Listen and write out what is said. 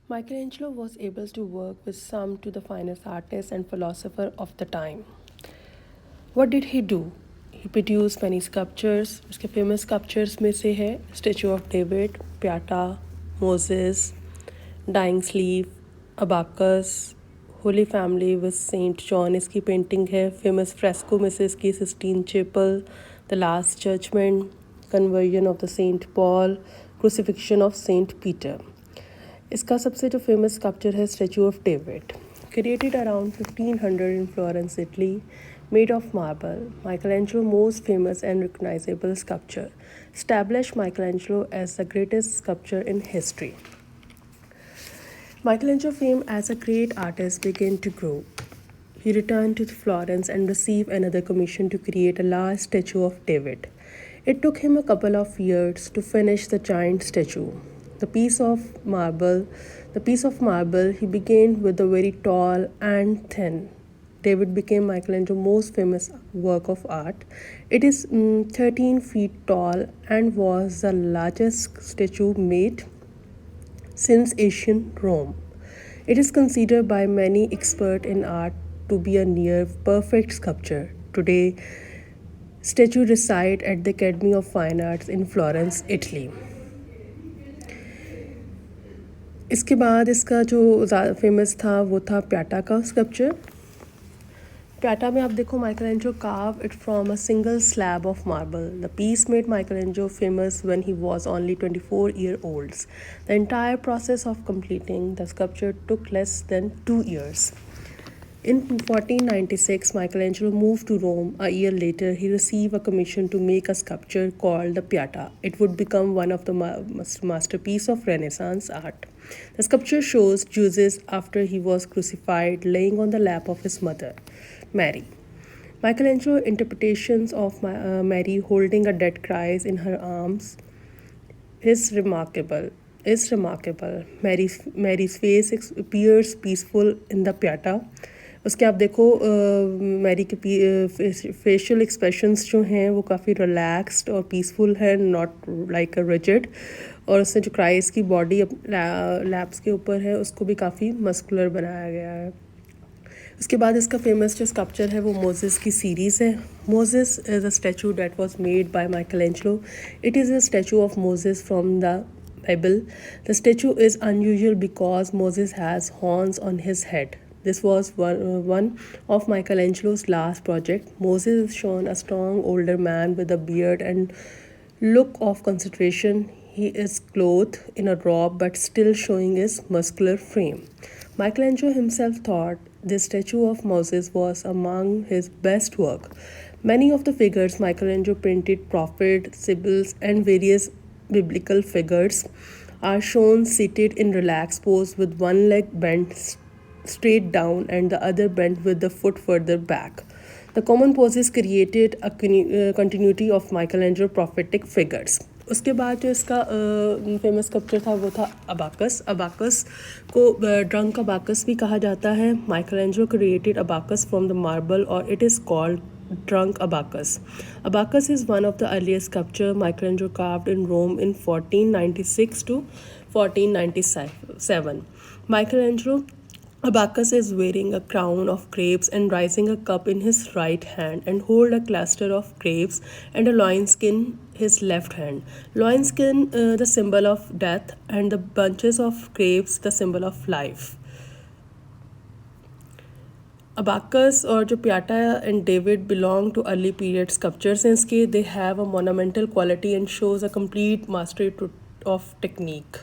Michelangelo was able to work with some to the finest artists and philosophers of the time. What did he do? He produced many sculptures. उसके famous sculptures में से है Statue of David, Pieta, Moses, Dying Sleeve, Abacus, Holy Family with Saint John इसकी painting है. Famous fresco में से इसकी Sistine Chapel, The Last Judgment, Conversion of the Saint Paul, Crucifixion of Saint Peter. इसका सबसे जो फेमस स्कल्पचर है statue of David, created around 1500 in Florence, Italy, made of marble. Michelangelo's most famous and recognizable sculpture established Michelangelo as the greatest sculptor in history. Michelangelo's fame as a great artist began to grow. He returned to Florence and received another commission to create a large statue of David. It took him a couple of years to finish the giant statue. The piece of marble he began with a very tall and thin. David became Michelangelo's most famous work of art. It is 13 feet tall and was the largest statue made since ancient Rome. It is considered by many experts in art to be a near perfect sculpture. Today, statue reside at the Academy of Fine Arts in Florence, Italy. इसके बाद इसका जो ज़्यादा famous था वो था प्याटा का sculpture. प्याटा में आप देखो Michelangelo carved it from a single slab of marble. The piece made Michelangelo famous when he was only 24-year-old. The entire process of completing the sculpture took less than 2 years. In 1496, Michelangelo moved to Rome. A year later, he received a commission to make a sculpture called the Pieta. It would become one of the masterpieces of Renaissance art. The sculpture shows Jesus after he was crucified, laying on the lap of his mother, Mary. Michelangelo's interpretations of Mary holding a dead Christ in her arms is remarkable. Mary's face appears peaceful in the Pieta. उसके आप देखो Mary के facial expressions जो हैं वो काफ़ी relaxed और peaceful है, नॉट लाइक अ रिजिड. और उसने जो क्राइस्ट की बॉडी लैप्स के ऊपर है उसको भी काफ़ी मस्कुलर बनाया गया है. उसके बाद इसका फेमस जो स्कल्पचर है वो मोजेस की सीरीज़ है. Moses is a statue that was made by Michelangelo. It is a statue of Moses from the Bible. The statue is unusual because Moses has horns on his head. This was one of Michelangelo's last projects. Moses is shown a strong older man with a beard and look of concentration. He is clothed in a robe but still showing his muscular frame. Michelangelo himself thought this statue of Moses was among his best work. Many of the figures Michelangelo printed, prophets, sibyls, and various biblical figures are shown seated in relaxed pose with one leg bent straight down and the other bent with the foot further back. The common poses created a continuity of Michelangelo prophetic figures. उसके बाद जो इसका famous sculpture था वो था abacus. Abacus को drunk abacus भी कहा जाता है. Michelangelo created abacus from the marble or it is called drunk abacus. Abacus is one of the earliest sculptures Michelangelo carved in Rome in 1496 to 1497. Michelangelo Abacus is wearing a crown of grapes and raising a cup in his right hand and hold a cluster of grapes and a loinskin his left hand. Loinskin the symbol of death and the bunches of grapes the symbol of life. Abacus और जो Pieta and David belong to early period sculptures हैं इसके. They have a monumental quality and shows a complete mastery of technique.